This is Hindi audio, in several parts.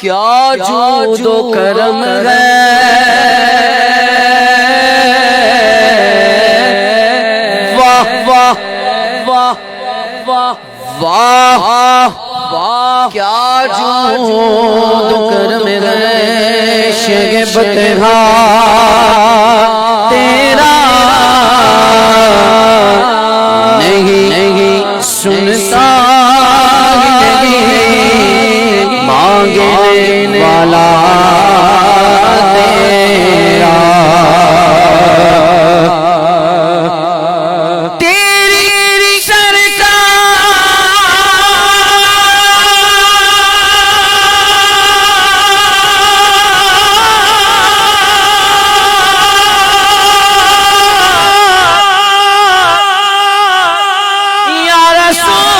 क्या जूदो करम है, वाह वाह वाह वाह वाह वाह, क्या जूदो करम है, शगबत तेरा नहीं सुनता मांगने वाला तेरा, तेरी सरकार या रसूल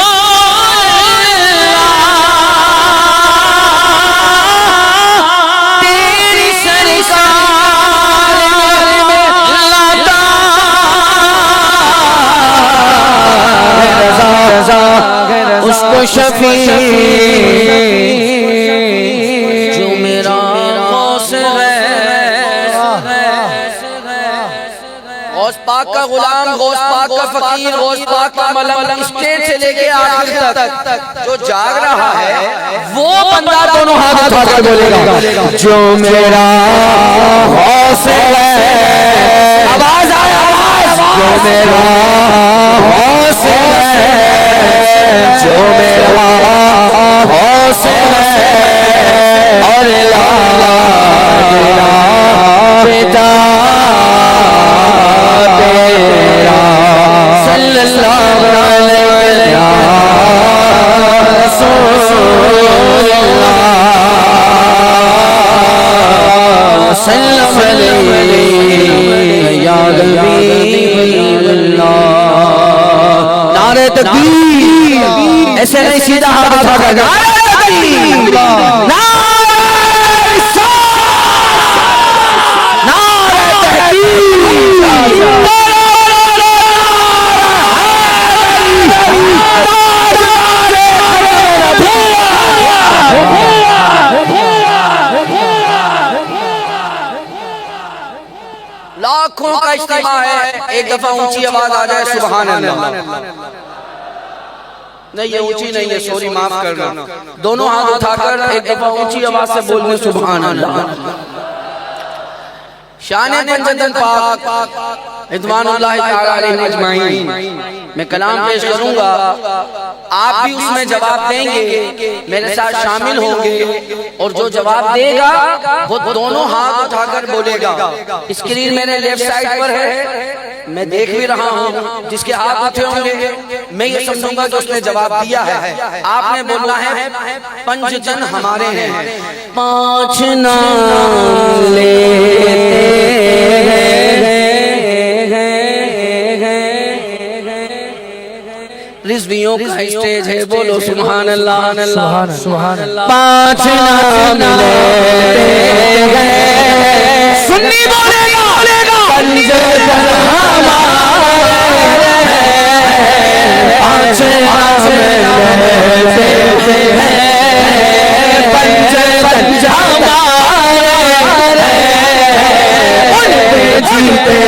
उसको शफी जो मेरा गौस है, गौस पाक का गुलाम, गौस पाक का फकीर, गौस पाक का मलंग, स्टेज से लेके आखिर तक जो जाग रहा है वो बंदा दोनों हाथ उठाकर बोलेगा जो मेरा गौस है। आवाज आए, आवाज, जो मेरा गौस है, जो मेरा हौसला है और लाला पिता तेरा सल्लल्लाहु अलैहि वसल्लम या हबीबल्लाह। नारे तकबीर, ऐसे नहीं सीधा हाथ उठा कर लाखों का इज्तिमा है, एक दफा ऊंची आवाज आ जाए सुभान अल्लाह। नहीं ये ऊंची नहीं है, सॉरी माफ करना। दोनों हाथ उठाकर एक दफा ऊंची आवाज से बोलने सुभान अल्लाह। शान पंजतन पाक रिज़वानुल्लाह तआला अलैहि अजमाइन मैं कलाम पेश करूंगा, आप भी उसमें जवाब देंगे, मेरे साथ शामिल होंगे और जो जवाब देगा वो दोनों हाथ उठाकर बोलेगा। स्क्रीन मेरे लेफ्ट साइड पर है, मैं देख भी रहा हूँ, जिसके हाथ उठे होंगे मैं ये समझूंगा कि उसने जवाब दिया है। आपने बोलना है पंचतन हमारे हैं, पांच नाम लेते रिज़वियों का स्टेज है, बोलो सुभान अल्लाह सुभान अल्लाह। पांच नाम लेते हैं, सुन्नी बोलेगा पंचतन हमारे हैं, पांच नाम लेते हैं, पंचतन हमारे हैं, उन पे जीते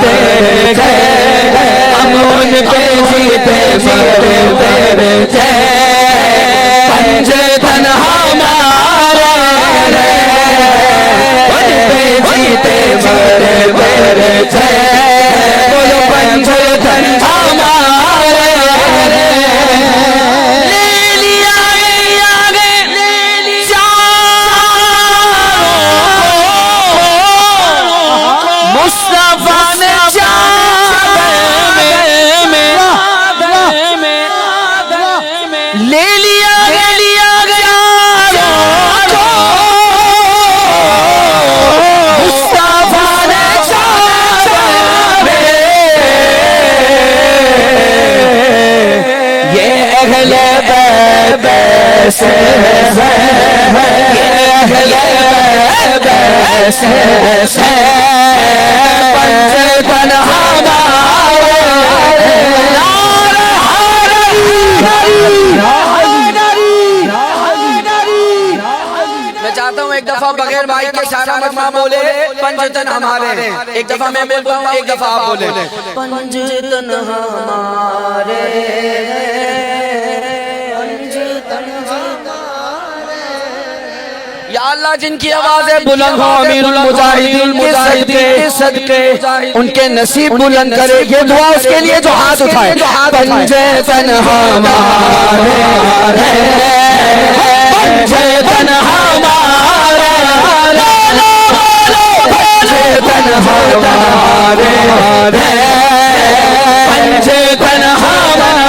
मरते हैं, हम उन पे जीते मरते हैं, पंचतन हमारे हैं, उन पे जीते मरते हैं, बोलो पंचतन हमारे हैं। ले लिया आगे चारों से पंचतन मैं चाहता हूँ एक दफा बगैर भाई के सारा मजमा बोले पंचतन हमारे। एक दफा मैं बोलता हूँ, एक दफा आप बोले पंचतन हमारे। या अल्लाह जिनकी आवाज़ें बुलंद हो अमीरुल मुजाहिदीन के सदके उनके नसीब बुलंद करे। ये दुआ उसके लिए जो हाथ उठाए। पंचतन हमारे, पंचतन हमारे, पंचतन हमारे, पंचतन हमारे।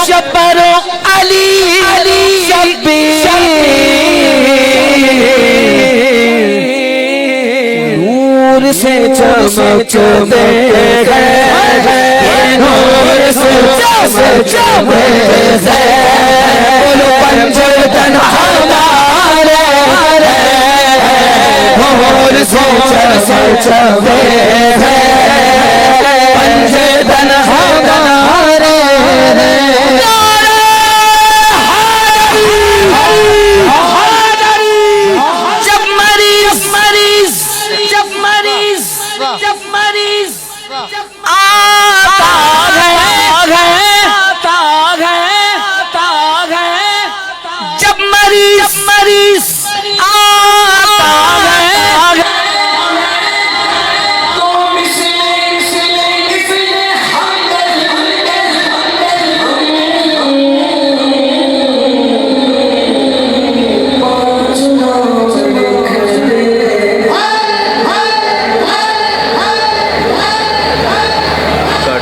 शब्बरो अली नूर से चमकते हैं, नूर से चमकते हैं। पंचतन हमारे, नूर से चमकते हैं। पंचतन हमारे।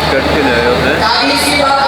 कट के ले आए होते हैं।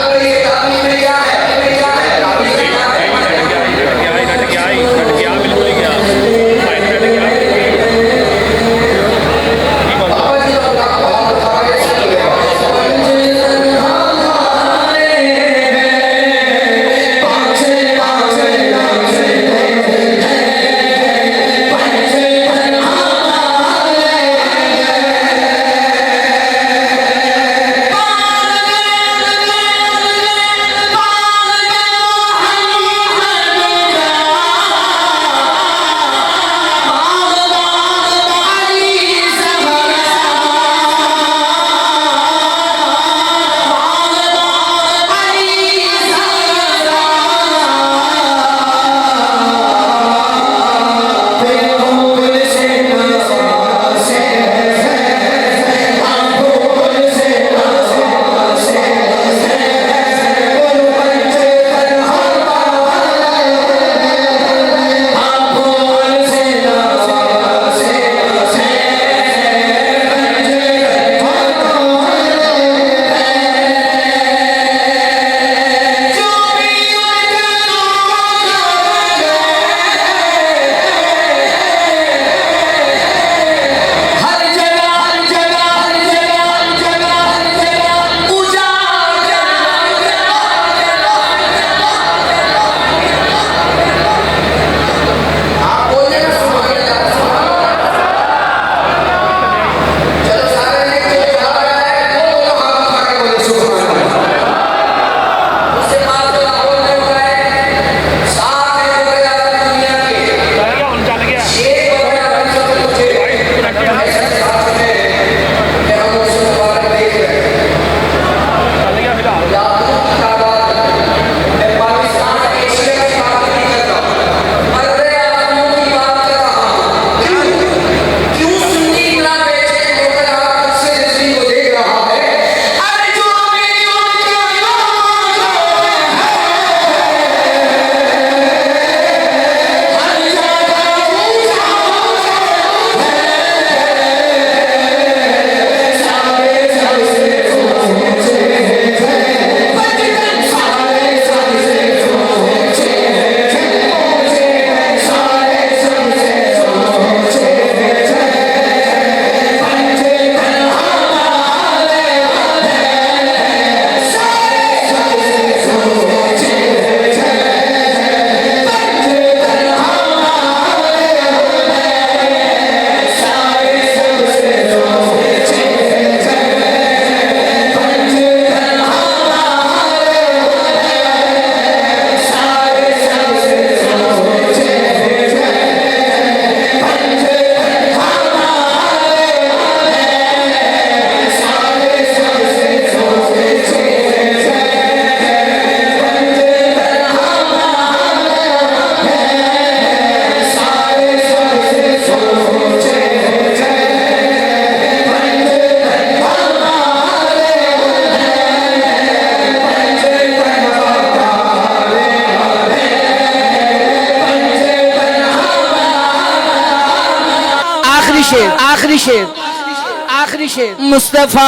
आखिरी शेर मुस्तफा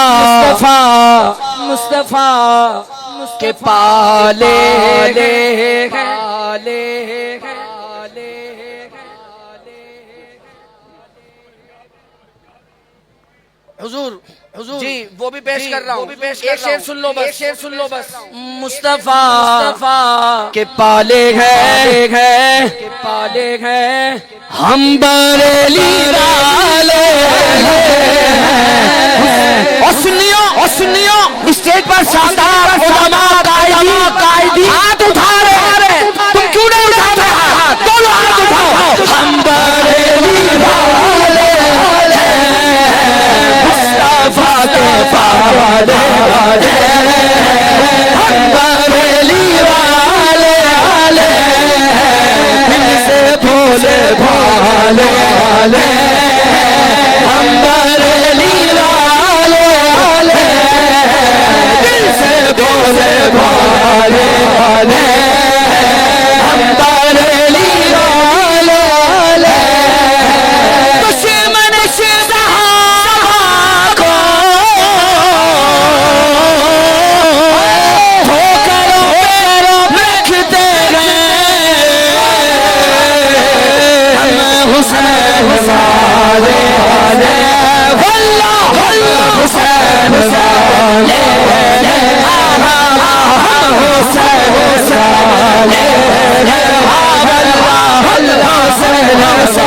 मुस्तफा के पाले हुजूर जी वो भी पेश कर रहा हूँ। एक शेर सुन लो बस। मुस्तफा के पाले हैं हम बरेली वाले और सुनियो स्टेज पर शानदार उलमा कायदी हाथ उठा रहे तुम क्यों नहीं उठाते हाथ? दोनों हाथ उठाओ। हम बरेली वाले मुस्तफा के पाले हम बरेली वाले दिल से भोले भाले हम बरेली वाले दिल से भोले भाले हम बरेली वाले दुश्मन को ठोकर रखते गए हम हुसैन वाले हुसैन वाले हुसैन